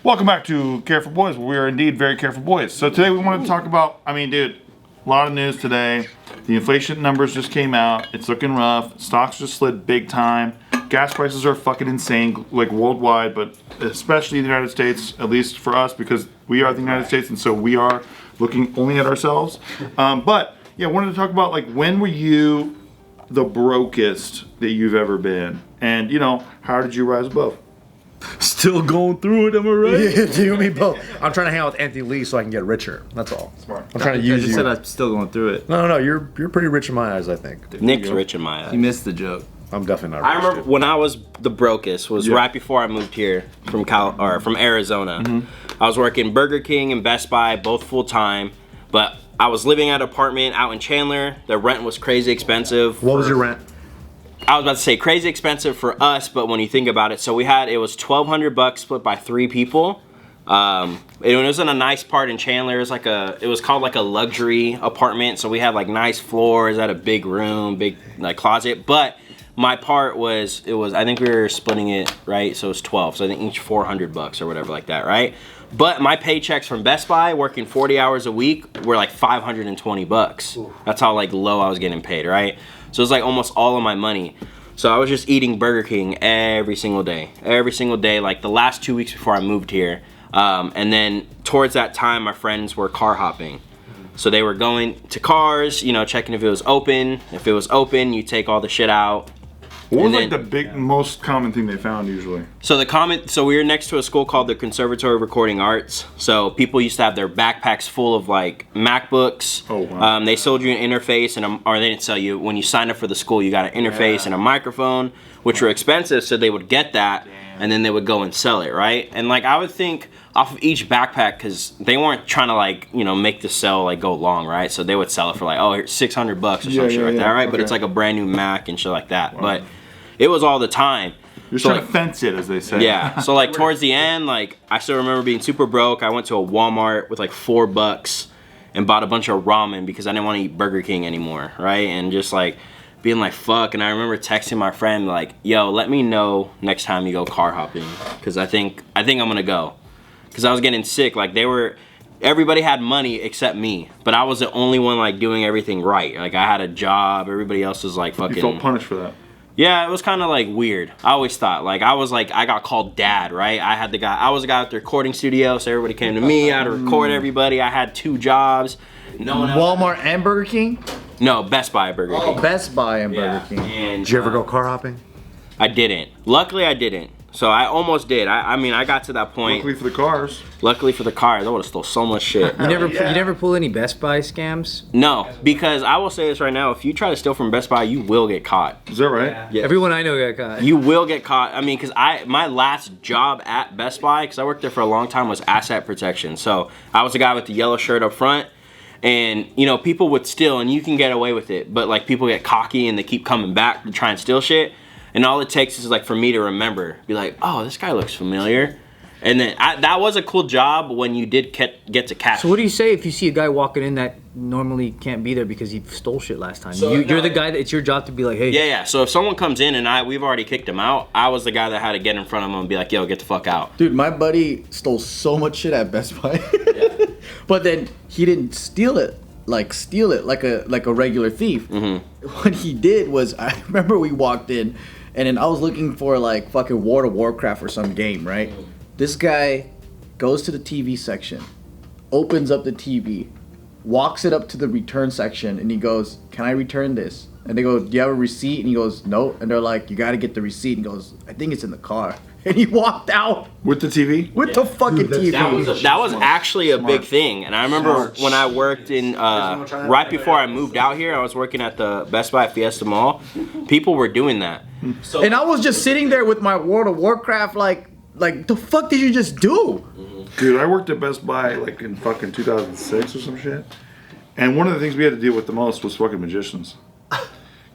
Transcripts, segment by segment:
Welcome back to Careful Boys, where we are indeed very careful boys. So today we wanted to talk about, dude, a lot of news today. The inflation numbers just came out. It's looking rough. Stocks just slid big time. Gas prices are fucking insane, like worldwide, but especially in the United States, at least for us, because we are the United States, and so we are looking only at ourselves. But yeah, I wanted to talk about, like, when were you the brokest that you've ever been? And, how did you rise above? Still going through it, am I right? Yeah, you and me both. I'm trying to hang out with Anthony Lee so I can get richer. That's all. Smart. I'm trying to use you. said I'm still going through it. No, you're pretty rich in my eyes, I think. Nick's rich in my eyes. You missed the joke. I'm definitely not rich. I remember when I was the brokest was right before I moved here from from Arizona. I was working Burger King and Best Buy, both full time, but I was living at an apartment out in Chandler. The rent was crazy expensive. What was your rent? I was about to say crazy expensive for us, but when you think about it, so it was $1,200 split by 3 people. It was in a nice part in Chandler. It was called like a luxury apartment. So we had like nice floors, had a big room, big like closet. But my part I think we were splitting it, right? So it was 12. So I think each $400 or whatever like that, right? But my paychecks from Best Buy, working 40 hours a week, were like $520. Ooh. That's how like low I was getting paid, right? So it was like almost all of my money. So I was just eating Burger King every single day, like the last 2 weeks before I moved here. And then towards that time, my friends were car hopping. So they were going to cars, checking if it was open. If it was open, you take all the shit out. What was like the most common thing they found usually? So we were next to a school called the Conservatory of Recording Arts. So people used to have their backpacks full of like MacBooks. Oh, wow. They sold you an interface or they didn't sell you. When you signed up for the school, you got an interface and a microphone, which were expensive. So they would get that and then they would go and sell it, right? And like I would think off of each backpack, because they weren't trying to like, make the sell like go long, right? So they would sell it for like, oh, here's $600 or some shit like that, right? Okay. But it's like a brand new Mac and shit like that. Wow. But it was all the time. You're trying to fence it, as they say. Yeah. So like towards the end, like I still remember being super broke. I went to a Walmart with like $4 and bought a bunch of ramen because I didn't want to eat Burger King anymore, right? And just like being like fuck. And I remember texting my friend like, "Yo, let me know next time you go car hopping, because I think I'm gonna go." Because I was getting sick. Like everybody had money except me, but I was the only one like doing everything right. Like I had a job. Everybody else was like fucking. You felt punished for that. Yeah, it was kind of like weird. I always thought like I got called dad, right? I was the guy at the recording studio, so everybody came to me. I had to record everybody. I had 2 jobs. No one else. Walmart and Burger King? No, Best Buy, Burger King. Best Buy and Burger King. And, did you ever go car hopping? I didn't. Luckily, I didn't. So I almost did. I got to that point. Luckily for the cars. Luckily for the cars, I would have stole so much shit. You never pull any Best Buy scams? No, because I will say this right now: if you try to steal from Best Buy, you will get caught. Is that right? Yeah. Everyone I know got caught. You will get caught. I mean, because my last job at Best Buy, because I worked there for a long time, was asset protection. So I was the guy with the yellow shirt up front. And people would steal, and you can get away with it, but like people get cocky and they keep coming back to try and steal shit. And all it takes is like for me to remember, be like, oh, this guy looks familiar. And then that was a cool job when you did get to catch. So what do you say if you see a guy walking in that normally can't be there because he stole shit last time? So you're the guy that it's your job to be like, hey. Yeah. So if someone comes in and we've already kicked him out, I was the guy that had to get in front of him and be like, yo, get the fuck out. Dude, my buddy stole so much shit at Best Buy. But then he didn't steal it like a regular thief. Mm-hmm. What he did was, I remember we walked in, and then I was looking for like fucking World of Warcraft or some game, right? This guy goes to the TV section, opens up the TV, walks it up to the return section, and he goes, "Can I return this?" And they go, "Do you have a receipt?" And he goes, "No." And they're like, "You got to get the receipt." And he goes, "I think it's in the car." And he walked out with the TV. With the fucking TV. That was actually a big thing. And I remember when I worked in right before I moved out here, I was working at the Best Buy Fiesta Mall. People were doing that. And I was just sitting there with my World of Warcraft, like the fuck did you just do? Dude, I worked at Best Buy like in fucking 2006 or some shit. And one of the things we had to deal with the most was fucking magicians.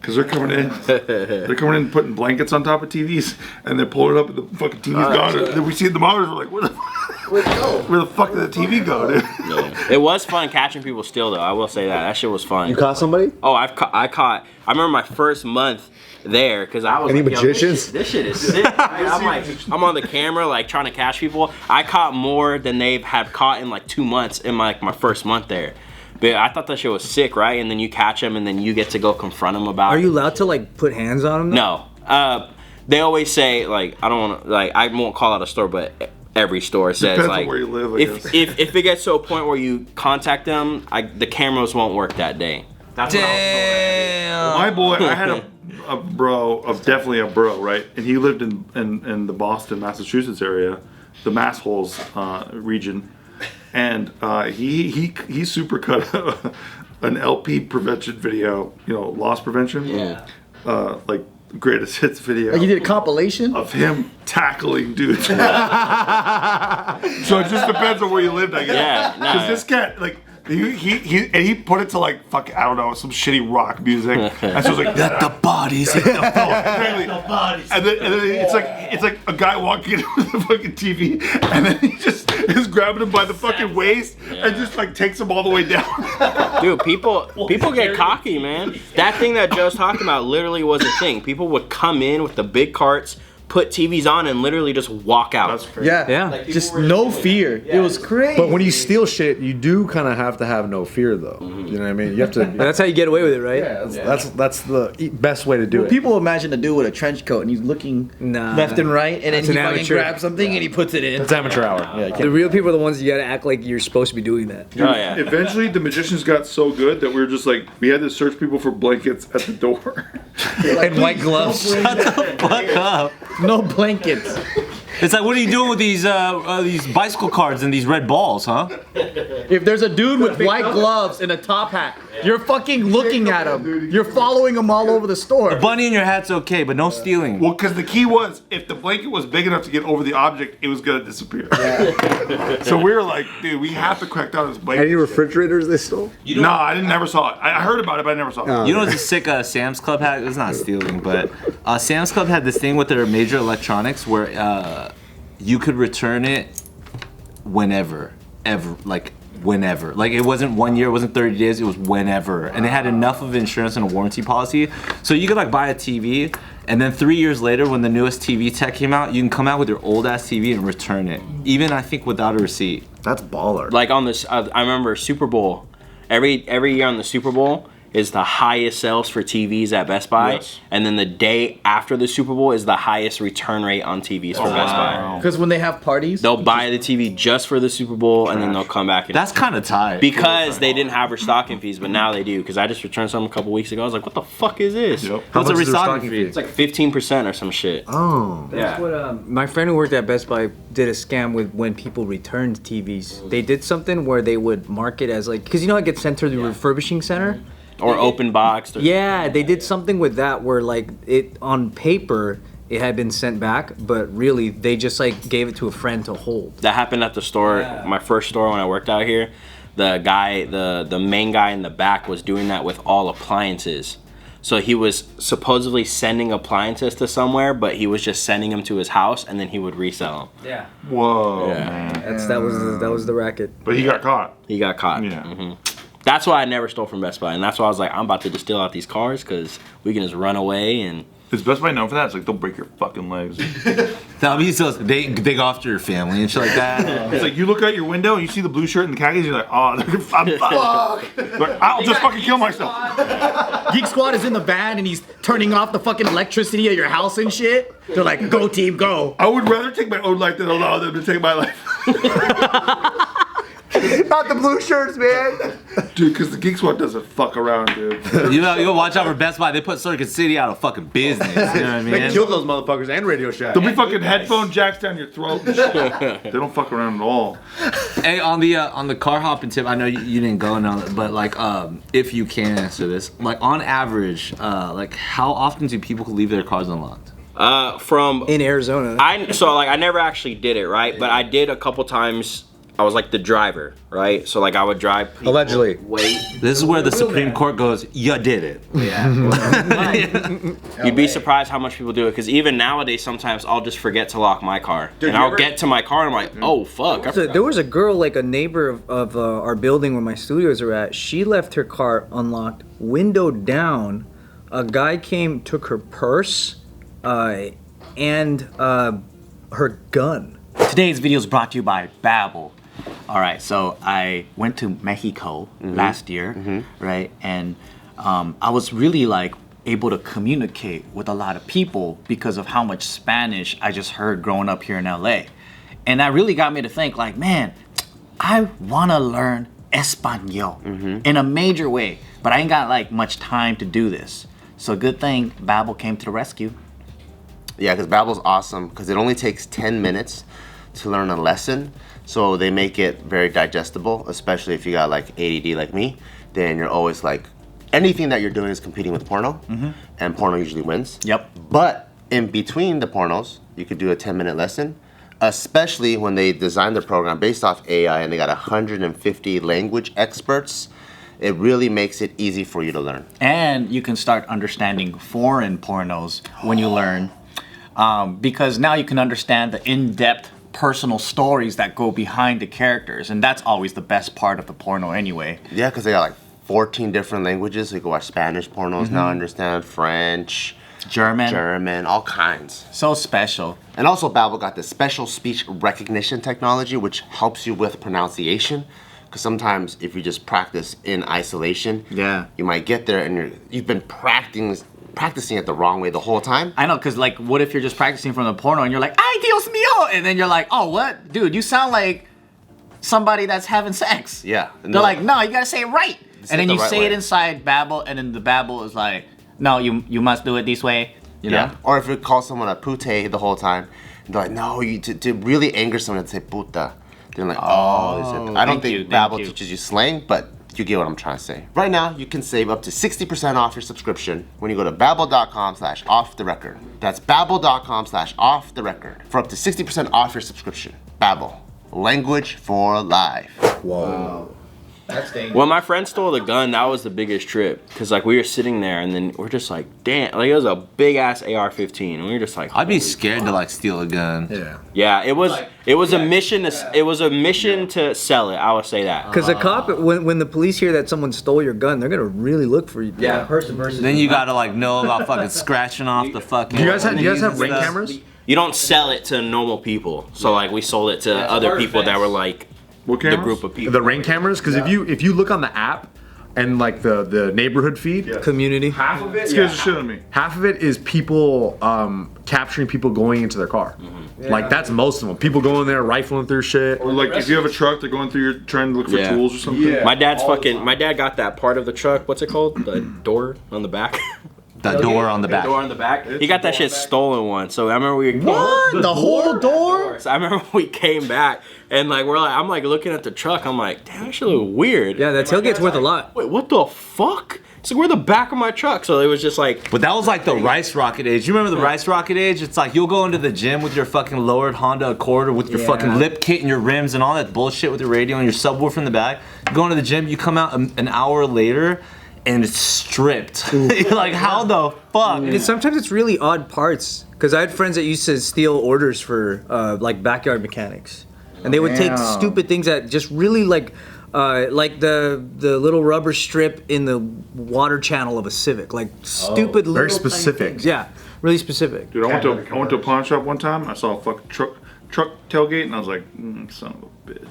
Because they're coming in. They're coming in putting blankets on top of TVs, and they're pulling it up, and the fucking TV's gone. And then we see the monitors. We're like, where the fuck did the TV go, dude? Yeah. It was fun catching people still, though. I will say that. That shit was fun. You caught somebody? Oh, I caught. I remember my first month there because I was Any like, magicians? This shit is sick. I'm on the camera like trying to catch people. I caught more than they have caught in like 2 months in my first month there. But I thought that shit was sick, right? And then you catch them, and then you get to go confront them about. Are you allowed to like put hands on them? No. They always say like I don't want to like I won't call out a store, but every store says Depends like on where you live, I guess. if it gets to a point where you contact them, the cameras won't work that day. That's Well, my boy, I had a bro, definitely a bro, right? And he lived in the Boston, Massachusetts area, the Massholes region. And he super cut an LP prevention video, loss prevention. Yeah. Like greatest hits video. Like you did a compilation? Of him tackling dudes. So it just depends on where you lived, I guess. Yeah, Because this cat, like, he put it to like I don't know, some shitty rock music. And so it's like let the bodies hit the floor. Exactly. The bodies. And then it's like a guy walking in with the fucking TV, and then he just is grabbing him by the fucking waist and just like takes him all the way down. Dude, people get cocky, man. That thing that Joe's talking about literally was a thing. People would come in with the big carts, put TVs on, and literally just walk out. That's crazy. Yeah. Yeah. Just no fear. It was crazy. But when you steal shit, you do kind of have to have no fear, though. Mm-hmm. You know what I mean? You have to. That's how you get away with it, right? That's the best way to do it. People imagine a dude with a trench coat and he's looking Nah. left and right, and then That's he an fucking amateur. grabs something and he puts it in. It's amateur hour. Yeah, you The can't. real people are the ones you gotta act like you're supposed to be doing that. Oh yeah. Eventually, the magicians got so good that we were just like, we had to search people for blankets at the door. And white gloves. Fuck up. No blankets. It's like, what are you doing with these bicycle cards and these red balls, huh? If there's a dude with white gloves and a top hat, you're fucking looking at him. You're following him all over the store. Bunny in your hat's okay, but no stealing. Well, because the key was, if the blanket was big enough to get over the object, it was gonna disappear. So we were like, dude, we have to crack down this blanket. Any refrigerators they stole? No, I never saw it. I heard about it, but I never saw it. You know what's a sick Sam's Club had? It's not stealing, but Sam's Club had this thing with their major electronics where you could return it whenever. Like it wasn't 1 year, it wasn't 30 days, it was whenever. And it had enough of insurance and a warranty policy. So you could like buy a TV, and then 3 years later when the newest TV tech came out, you can come out with your old ass TV and return it. Even I think without a receipt. That's baller. Like on this, I remember Super Bowl. Every year on the Super Bowl is the highest sales for TVs at Best Buy, Yes. and then the day after the Super Bowl is the highest return rate on TVs for Best Buy. Because when they have parties, They'll buy the TV just for the Super Bowl, and then they'll come back and That's kind of tight. because they didn't have restocking fees, but now they do. Because I just returned some a couple weeks ago. I was like, what the fuck is this? Yep. What's a much is the restocking restocking fee? It's like 15% or some shit. Oh. That's what my friend who worked at Best Buy did a scam with when people returned TVs. They did something where they would mark it as like, because you know it gets sent to the refurbishing center. Or open boxed. Or Yeah, they did something with that where like it on paper it had been sent back, but really they just like gave it to a friend to hold. That happened at the store, my first store when I worked out here. The guy, the main guy in the back was doing that with all appliances. So he was supposedly sending appliances to somewhere, but he was just sending them to his house, and then he would resell them. Yeah, Whoa, Yeah. man. that was the racket. But he got caught. He got caught. Yeah. That's why I never stole from Best Buy, and that's why I was like, I'm about to just steal out these cars because we can just run away and. Is Best Buy known for that? It's like, they'll break your fucking legs. That'll be so. They go after your family and shit like that. It's like, you look out your window and you see the blue shirt and the khakis, you're like, oh, I'm fucked. Like, I'll just fucking kill myself. Geek Squad is in the van and he's turning off the fucking electricity at your house and shit. They're like, go team, go. I would rather take my own life than allow them to take my life. Not the blue shirts, man. Dude, because the Geek Squad doesn't fuck around, dude. You gotta watch out for Best Buy. They put Circuit City out of fucking business. You know what I They mean? killed those motherfuckers and Radio Shack. There'll be fucking headphone jacks down your throat and shit. They don't fuck around at all. Hey, on the car hopping tip, I know you didn't go in on it, but like, if you can answer this, like on average, like how often do people leave their cars unlocked? From In Arizona. I never actually did it, right? But I did a couple times I was like the driver, right? So like I would drive. people, Allegedly. Wait. This is where the Supreme Court goes, you did it. You'd be surprised how much people do it. Because even nowadays, sometimes I'll just forget to lock my car, and I'll get to my car and I'm like, oh fuck. There was a girl, like a neighbor of our building where my studios are at. She left her car unlocked, window down. A guy came, took her purse, and her gun. Today's video is brought to you by Babbel. All right, so I went to Mexico last year, right? And I was really like able to communicate with a lot of people because of how much Spanish I just heard growing up here in LA. And that really got me to think like, man, I wanna learn Espanol in a major way, but I ain't got like much time to do this. So good thing Babbel came to the rescue. Yeah, because Babbel's awesome because it only takes 10 minutes to learn a lesson. So they make it very digestible, especially if you got like ADD like me, then you're always like, anything that you're doing is competing with porno, and porno usually wins. Yep. But in between the pornos, you could do a 10-minute lesson, especially when they designed the program based off AI and they got 150 language experts. It really makes it easy for you to learn. And you can start understanding foreign pornos when you learn, because now you can understand the in-depth personal stories that go behind the characters, and that's always the best part of the porno anyway. Yeah, because they got like 14 different languages. So you can watch Spanish pornos now, understand French, German, all kinds. So special. And also Babbel got this special speech recognition technology, which helps you with pronunciation. Because sometimes if you just practice in isolation, you might get there and you've been practicing it the wrong way the whole time. I know, because like, what if you're just practicing from the porno and you're like, ay Dios mío, and then you're like, oh, what? Dude, you sound like somebody that's having sex. Yeah. They're like, no, you gotta say it right. And then you right say way. it inside Babbel, and then the Babbel is like, no, you must do it this way. You know? Or if you call someone a pute the whole time, they're like, no, to really anger someone, say puta. They're like, oh, I don't think Babbel teaches you slang, but you get what I'm trying to say. Right now, you can save up to 60% off your subscription when you go to babbel.com/offtherecord. That's babbel.com/offtherecord for up to 60% off your subscription. Babbel, language for life. Whoa. That's dangerous. When my friend stole the gun, that was the biggest trip. Cause like we were sitting there and then we're just like, damn, like it was a big ass AR-15, and we were just like, I'd be scared to like steal a gun. yeah, it was a mission to sell it. I would say that. Because a cop, when the police hear that someone stole your gun, they're gonna really look for you. Person versus. Then you gotta like know about fucking scratching off the fucking. Do you guys have ring cameras? You don't sell it to normal people. So like we sold it to other people that were like What the cameras? group of people. The ring cameras, because if you look on the app and like the neighborhood feed, Community. half of it Scares the shit out of me. half of it is people capturing people going into their car. Like that's most of them. People going there rifling through shit. Or like if you have a truck, they're going through your trying to look for Yeah. tools or something. My dad got that part of the truck. What's it called? The door on the back. The door on the back. Door on the back. He got that shit stolen once. So I remember The whole door? So I remember we came back and like I'm like looking at the truck. I'm like, damn, that shit look weird. Yeah, that tailgate's worth a lot. Wait, what the fuck? It's like, where the back of my truck? So it was just like. But that was like the rice rocket age. You remember the rice rocket age? It's like you'll go into the gym with your fucking lowered Honda Accord or with your fucking lip kit and your rims and all that bullshit with your radio and your subwoofer in the back. You go into the gym, you come out an hour later and it's stripped. You're like, how the fuck? And sometimes it's really odd parts. Because I had friends that used to steal orders for like backyard mechanics, and they would take stupid things that just really like the little rubber strip in the water channel of a Civic, like stupid little Very tiny specific. things. Yeah, really specific. Dude, I went to a pawn shop one time. I saw a fucking truck tailgate, and I was like, son of a bitch.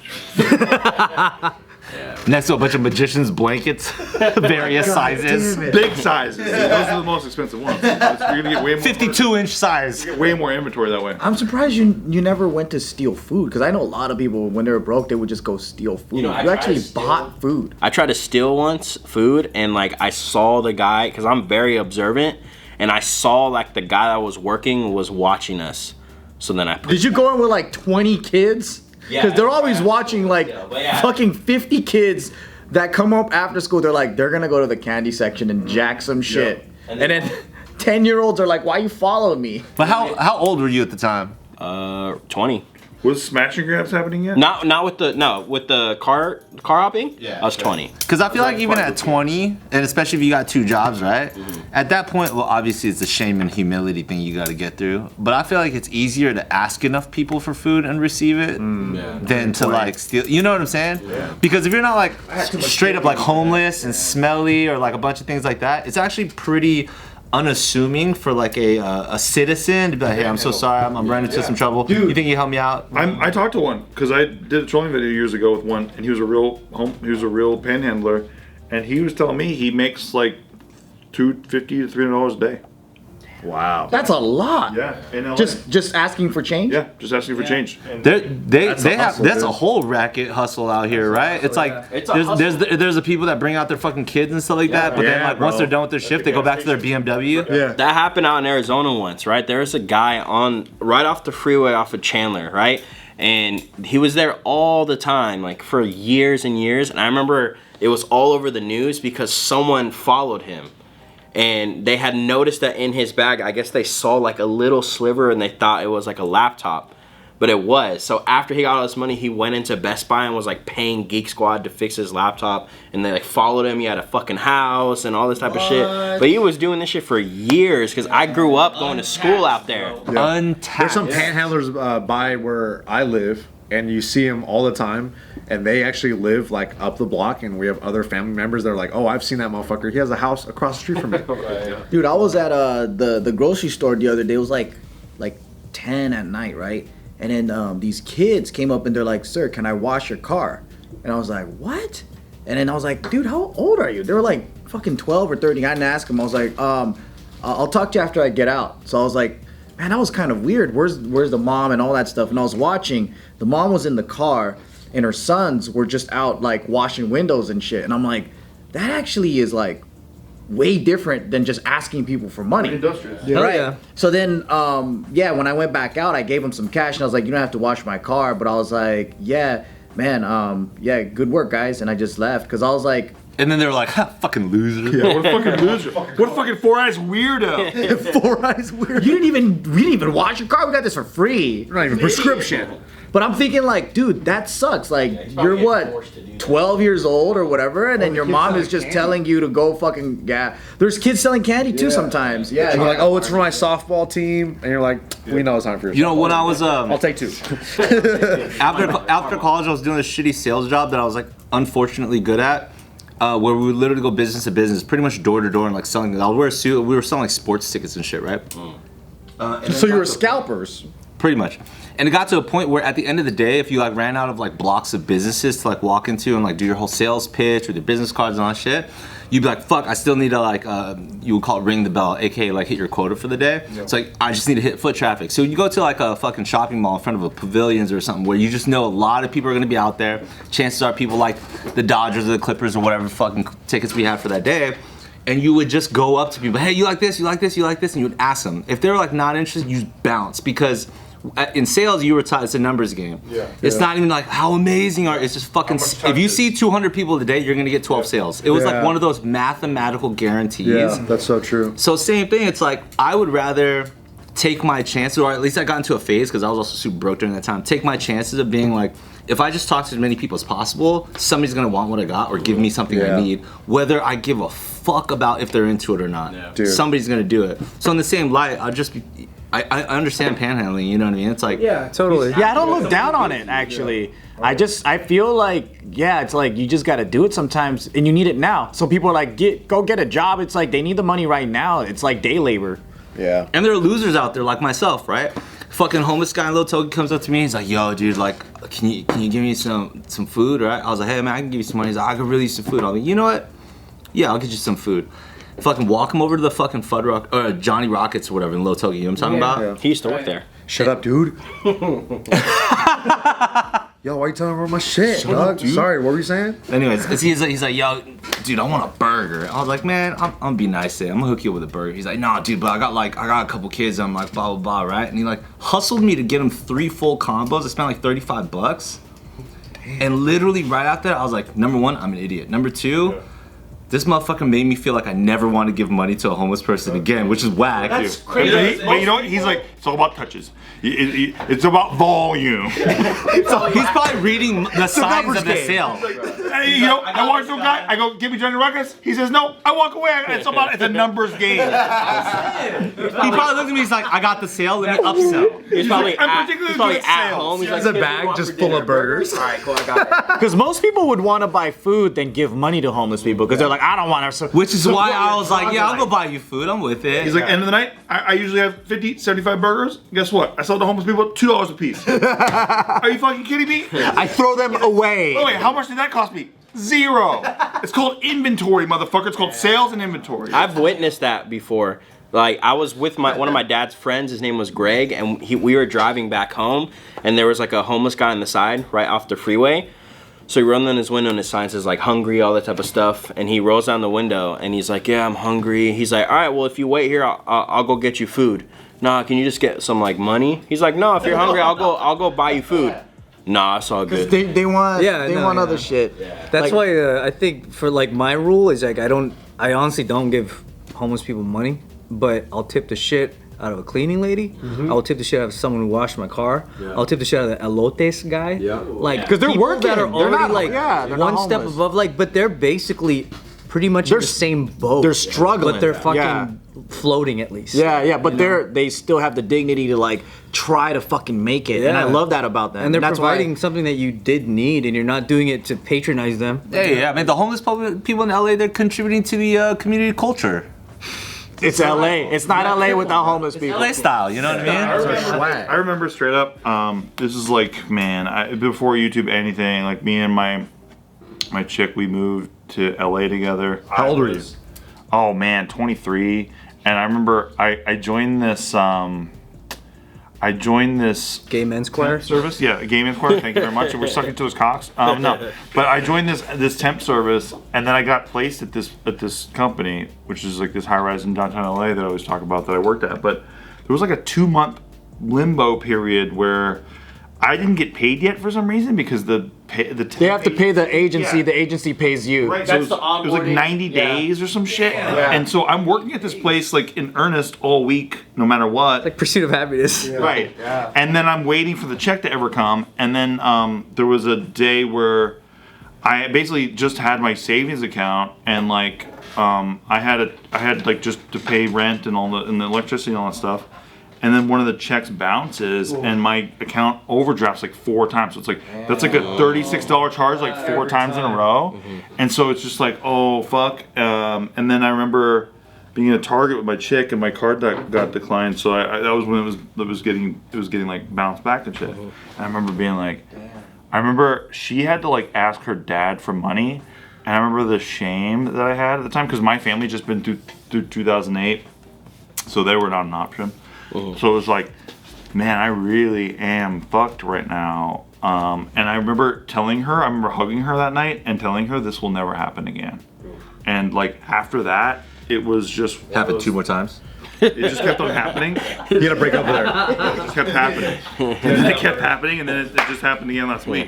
Next to a bunch of magician's blankets, various sizes. Big sizes. Dude. Those are the most expensive ones. You're gonna get way more. 52-inch size. Way more inventory that way. I'm surprised you never went to steal food, because I know a lot of people when they were broke they would just go steal food. know, I You tried actually to steal- bought food. I tried to steal once food, and like I saw the guy, because I'm very observant, and I saw like the guy that was working was watching us. So then I. Did you go in with like 20 kids? Because they're always watching like fucking 50 kids that come up after school. They're like, they're gonna go to the candy section and jack some shit. And then 10-year-olds are like, why you following me? But how old were you at the time? 20. Was smash and grabs happening yet? Not with the car hopping. Yeah, I was 20. Because I feel like even at 20, and especially if you got 2 jobs, right? At that point, well, obviously it's the shame and humility thing you got to get through. But I feel like it's easier to ask enough people for food and receive it than to like steal. You know what I'm saying? Yeah. Because if you're not like straight up like homeless and smelly or like a bunch of things like that, it's actually pretty unassuming for like a citizen to be like, hey, I'm so sorry, I'm running into some trouble. Dude, you think you help me out? I talked to one because I did a trolling video years ago with one, and he was a real panhandler, and he was telling me he makes like $250 to $300 a day. Wow. That's a lot. Yeah, in LA. Just asking for change. Yeah, just asking for change. That's a whole racket hustle out here, right? It's like there's the people that bring out their fucking kids and stuff like that, but then like once they're done with their shift, they go back to their BMW. Yeah. That happened out in Arizona once, right? There was a guy right off the freeway off of Chandler, right? And he was there all the time, like for years and years. And I remember it was all over the news because someone followed him. And they had noticed that in his bag, I guess they saw like a little sliver and they thought it was like a laptop, but it was. So after he got all this money, he went into Best Buy and was like paying Geek Squad to fix his laptop. And they like followed him. He had a fucking house and all this type of shit. But he was doing this shit for years because I grew up going to school out there. Yeah. Untapped. There's some panhandlers by where I live, and you see them all the time. And they actually live like up the block, and we have other family members that are like, "Oh, I've seen that motherfucker. He has a house across the street from me." Dude, I was at the grocery store the other day. It was like 10 at night, right? And then these kids came up and they're like, "Sir, can I wash your car?" And I was like, "What?" And then I was like, "Dude, how old are you?" They were like fucking 12 or 13. I didn't ask them. I was like, I'll talk to you after I get out." So I was like, man, that was kind of weird. Where's the mom and all that stuff? And I was watching. The mom was in the car, and her sons were just out like washing windows and shit. And I'm like, that actually is like way different than just asking people for money. Industrious. Yeah. Right. Yeah. So then, when I went back out, I gave him some cash, and I was like, you don't have to wash my car. But I was like, yeah, man, good work, guys. And I just left because I was like. And then they were like, ha, fucking loser. Yeah, what a fucking loser. What a fucking Four Eyes weirdo. Four Eyes weirdo. We didn't even wash your car. We got this for free. Not even prescription. But I'm thinking like, dude, that sucks. Like, you're what, 12 years old or whatever, and then your mom is just telling you to go fucking, There's kids selling candy too sometimes. Yeah. And you're like, oh, it's for my softball team. And you're like, we know it's not for your You know, when I was I'll take 2. after college, I was doing a shitty sales job that I was like unfortunately good at. Where we would literally go business to business, pretty much door to door, and like selling. I would wear a suit. We were selling like sports tickets and shit, right? So you were scalpers. Pretty much. And it got to a point where at the end of the day, if you like ran out of like blocks of businesses to like walk into and like do your whole sales pitch with your business cards and all that shit, you'd be like, fuck, I still need to like, you would call it ring the bell, aka like hit your quota for the day. Yep. It's like, I just need to hit foot traffic. So you go to like a fucking shopping mall in front of a pavilions or something where you just know a lot of people are gonna be out there. Chances are people like the Dodgers or the Clippers or whatever fucking tickets we had for that day. And you would just go up to people, hey, you like this, you like this, you like this, and you would ask them. If they were like not interested, you bounce, because in sales, you were taught it's a numbers game. Yeah. It's not even like how amazing are. It's just fucking. If you see 200 people today, you're gonna get 12 sales. It was like one of those mathematical guarantees. Yeah, that's so true. So same thing. It's like I would rather take my chances, or at least I got into a phase because I was also super broke during that time. Take my chances of being like, if I just talk to as many people as possible, somebody's gonna want what I got or give me something I need, whether I give a fuck about if they're into it or not. Yeah. Somebody's gonna do it. So in the same light, I'll just be. I understand panhandling, you know what I mean? It's like, yeah, totally. Yeah, I don't look down on it, actually. I feel like, it's like you just gotta do it sometimes, and you need it now. So people are like, go get a job. It's like they need the money right now. It's like day labor. Yeah. And there are losers out there like myself, right? Fucking homeless guy in Little Token comes up to me. He's like, yo, dude, like, can you give me some food, right? I was like, hey, man, I can give you some money. He's like, I could really use some food. I was like, you know what? Yeah, I'll get you some food. Fucking walk him over to the fucking Fudd Rock or Johnny Rockets or whatever in Little Token. You know what I'm talking about? Yeah. He used to work there. Shut up, dude. Yo, why you telling me about my shit, dog? Sorry, what were you saying? Anyways, he's like, yo, dude, I want a burger. I was like, man, I'm gonna be nice today. I'm gonna hook you up with a burger. He's like, nah, dude, but I got a couple kids. I'm like, blah, blah, blah, right? And he like hustled me to get him 3 full combos. I spent like $35. Damn. And literally right after that, I was like, number one, I'm an idiot. Number two, This motherfucker made me feel like I never want to give money to a homeless person again, which is whack. That's crazy. But you know what? He's like, it's all about touches. It's about volume. He's probably reading the signs of the sale. Hey, you know, I walk to a guy, I go, give me Johnny Ruckus. He says, no, I walk away. It's a numbers game. He probably looks at me, he's like, I got the sale, let me upsell. He's probably I'm particularly good at at home. He's like, There's a bag just full of burgers. All right, cool, I got it. Because most people would want to buy food than give money to homeless people because they're like, I don't want to. Which is why I was like, yeah, I'll go buy you food, I'm with it. He's like, end of the night, I usually have 50, 75 burgers. Guess what? I sell to homeless people $2 a piece. Are you fucking kidding me? I throw them away. Oh wait, how much did that cost me? $0. It's called inventory, motherfucker. It's called sales and inventory. I've witnessed that before. Like I was with one of my dad's friends. His name was Greg, and we were driving back home, and there was like a homeless guy on the side right off the freeway. So he rolled down his window, and his sign says like hungry, all that type of stuff. And he rolls down the window, and he's like, yeah, I'm hungry. He's like, all right, well if you wait here, I'll go get you food. Nah, can you just get some like money? He's like, no, if you're hungry, I'll go buy you food. Nah, it's all good. They want other shit. That's why I think for like my rule is like I honestly don't give homeless people money, but I'll tip the shit out of a cleaning lady. I'll tip the shit out of someone who washed my car. I'll tip the shit out of the elotes guy. Like because they're people working. that are They're already not, like one step above, like, but they're basically pretty much in the same boat. They're struggling, but they're fucking floating at least. Yeah, but they still have the dignity to like try to fucking make it, and I love that about them. And they're that's providing something that you did need, and you're not doing it to patronize them. Yeah, I mean, the homeless people in LA, they're contributing to the community culture. It's LA. It's not LA without homeless people. LA style, you know what I mean? I remember straight up, this is like, man, before YouTube anything, like me and my chick, we moved to LA together. How old were you? Oh man, 23. And I remember I joined this Gay men's choir service. Yeah, a gay men's choir. Thank you very much. We're sucking to his cocks. No, but I joined this temp service, and then I got placed at this company, which is like this high rise in downtown LA that I always talk about that I worked at. But there was like a 2-month limbo period where I didn't get paid yet for some reason because they have to pay the agency. Yeah. The agency pays you. Right. So it was like 90 days or some shit. Yeah. And so I'm working at this place like in earnest all week, no matter what. Like Pursuit of Happiness. Yeah. Right. Yeah. And then I'm waiting for the check to ever come. And then there was a day where I basically just had my savings account and like I had like just to pay rent and and the electricity and all that stuff. And then one of the checks bounces, and my account overdrafts like 4 times. So it's like that's like a $36 charge, like 4 times in a row. And so it's just like, oh fuck. And then I remember being at Target with my chick, and my card got declined. So that was when it was getting like bounced back and shit. And I remember being like, I remember she had to like ask her dad for money, and I remember the shame that I had at the time because my family just been through 2008, so they were not an option. So it was like, man, I really am fucked right now. And I remember hugging her that night and telling her this will never happen again. And like after that, it was just happened 2 more times. It just kept on happening. You gotta break up with her. It just kept happening. And then it kept happening, and then it just happened again last week.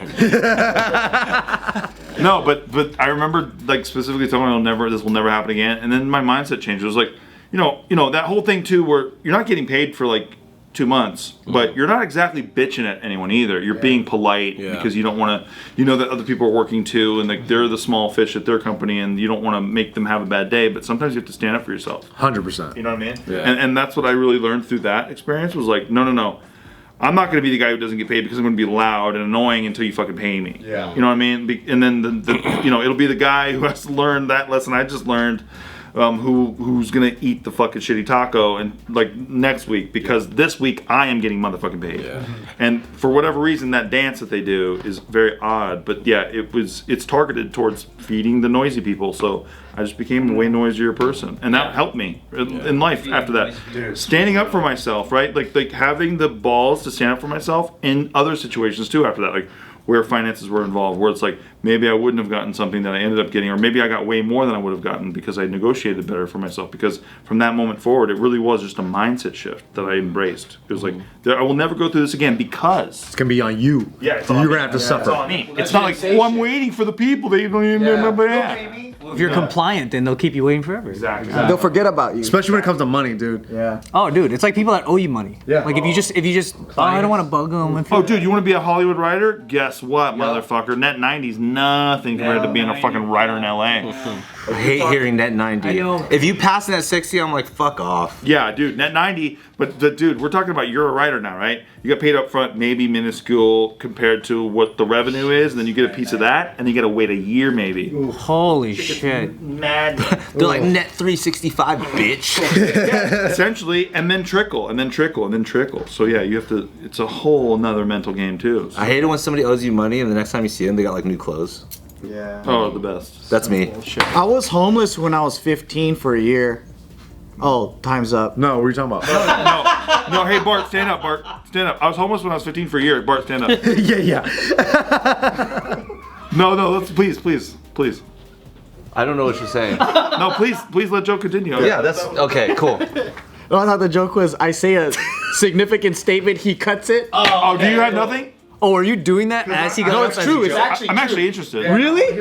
No, but I remember like specifically telling her this will never happen again. And then my mindset changed. It was like, you know that whole thing too, where you're not getting paid for like 2 months, but you're not exactly bitching at anyone either. You're being polite because you don't want to, you know that other people are working too, and like they're the small fish at their company, and you don't want to make them have a bad day. But sometimes you have to stand up for yourself. 100%. You know what I mean? Yeah. And that's what I really learned through that experience was like, no. I'm not going to be the guy who doesn't get paid because I'm going to be loud and annoying until you fucking pay me. Yeah. You know what I mean? And then it'll be the guy who has to learn that lesson I just learned. Who's gonna eat the fucking shitty taco and like next week because this week I am getting motherfucking paid. Yeah. And for whatever reason that dance that they do is very odd, but yeah, it's targeted towards feeding the noisy people. So I just became a way noisier person, and that helped me in life after that. Standing up for myself, right? Like having the balls to stand up for myself in other situations too after that, like where finances were involved, where it's like maybe I wouldn't have gotten something that I ended up getting, or maybe I got way more than I would have gotten because I negotiated better for myself. Because from that moment forward, it really was just a mindset shift that I embraced. It was like, I will never go through this again because it's gonna be on you. Yeah, so you're gonna have to suffer. It's not like, I'm waiting for the people that you don't even remember. If you're compliant, then they'll keep you waiting forever. Exactly. They'll forget about you. Especially when it comes to money, dude. Yeah. Oh, dude, it's like people that owe you money. Yeah. Like if you just, oh, I don't want to bug them. Oh, dude, you want to be a Hollywood writer? Guess what, motherfucker? Net 90's nothing compared to being a fucking writer in LA. I hate hearing net 90. I know. If you pass net 60, I'm like, fuck off. Yeah, dude, net 90. But dude, we're talking about you're a writer now, right? You get paid up front, maybe minuscule compared to what the revenue is, and then you get a piece of that, and you got to wait a year maybe. Holy shit. Mad. They're like net 365, bitch. Essentially, and then trickle, and then trickle, and then trickle. So yeah, you have to. It's a whole nother mental game too. I hate it when somebody owes you money and the next time you see them, they got like new clothes. Yeah. Oh, the best. That's me. I was homeless when I was 15 for a year. Oh, time's up. No, what are you talking about? No, hey Bart, stand up, Bart, stand up. I was homeless when I was 15 for a year. Bart, stand up. yeah. No, let's please. I don't know what you're saying. No, please let Joe continue. Yeah, that's okay, cool. No, I thought the joke was I say a significant statement, he cuts it. Oh, do you have nothing? Oh, are you doing that as he goes? No, it's true. It's actually I'm actually interested. Really?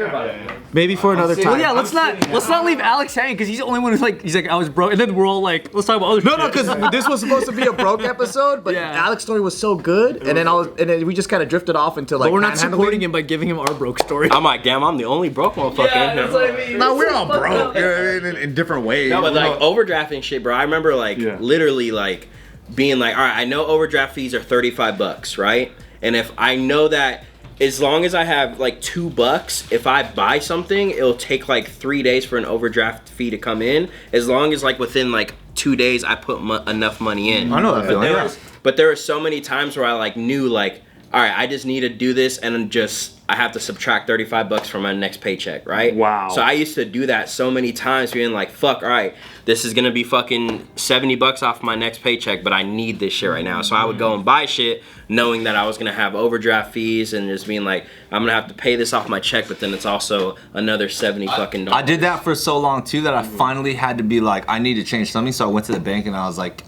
Maybe for another time. Well, yeah, let's not leave Alex hanging because he's the only one who's like I was broke, and then we're all like, let's talk about other shit. No, because this was supposed to be a broke episode, but Yeah. Alex's story was so good, and then we just kind of drifted off into like. But we're not panhandling. supporting him by giving him our broke story. I'm like, damn, I'm the only broke motherfucker in here. No, we're all broke. In different ways. No, but like overdrafting shit, bro. I remember like literally like being like, all right, I know overdraft fees are $35, right? And if I know that as long as I have like $2, if I buy something, it'll take like 3 days for an overdraft fee to come in. As long as like within like 2 days I put enough money in. I know that feeling. But there were so many times where I like knew like, all right, I just need to do this, and then just I have to subtract $35 from my next paycheck, right? Wow. So I used to do that so many times, being like, fuck, all right, this is gonna be fucking $70 off my next paycheck, but I need this shit right now. So I would go and buy shit, knowing that I was gonna have overdraft fees, and just being like, I'm gonna have to pay this off my check, but then it's also another $70 fucking. I did that for so long too that I finally had to be like, I need to change something. So I went to the bank and I was like,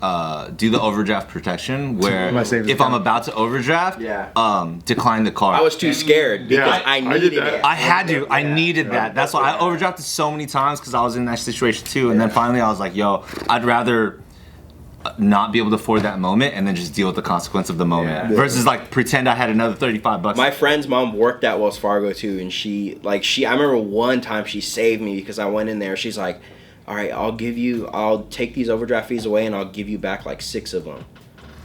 do the overdraft protection where My savings if I'm account. about to overdraft, decline the card. I was too scared because I needed did that. it. I had to. I needed that. That's why I overdrafted so many times because I was in that situation too. And then finally I was like, yo, I'd rather not be able to afford that moment and then just deal with the consequence of the moment versus like pretend I had another $35. My friend's mom worked at Wells Fargo too, and she I remember one time she saved me because I went in there. She's like, all right, I'll take these overdraft fees away and I'll give you back like 6 of them.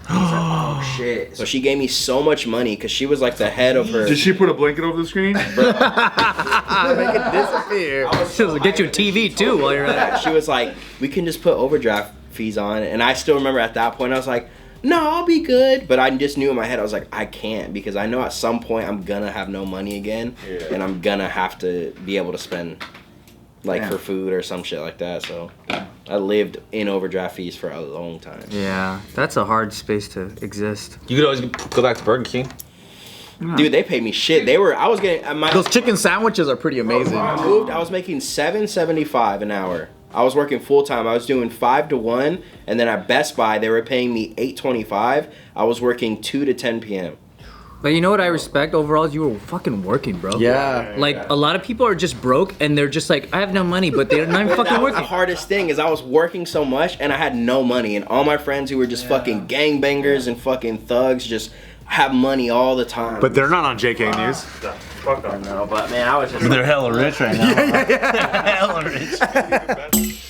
I was like, oh shit. So she gave me so much money because she was like the head of her. Did she put a blanket over the screen? Make it disappear. She'll get you a TV too while you're at it. She was like, we can just put overdraft fees on. And I still remember at that point I was like, no, I'll be good. But I just knew in my head, I was like, I can't, because I know at some point I'm gonna have no money again, and I'm gonna have to be able to spend like for food or some shit like that. So I lived in overdraft fees for a long time. Yeah, that's a hard space to exist. You could always go back to Burger King. Dude, they paid me shit. I was getting Those chicken sandwiches are pretty amazing. I was making $7.75 an hour. I was working full time. I was doing 5 to 1, and then at Best Buy they were paying me $8.25. I was working 2 to 10 p.m. But you know what I respect overall is you were fucking working, bro. Yeah. Like a lot of people are just broke and they're just like, I have no money, but they're not even fucking That was working. the hardest thing is I was working so much and I had no money, and all my friends who were just fucking gangbangers and fucking thugs just have money all the time. But they're not on JK News. no, but man, I was just They're hella rich right now. Yeah. Hella rich.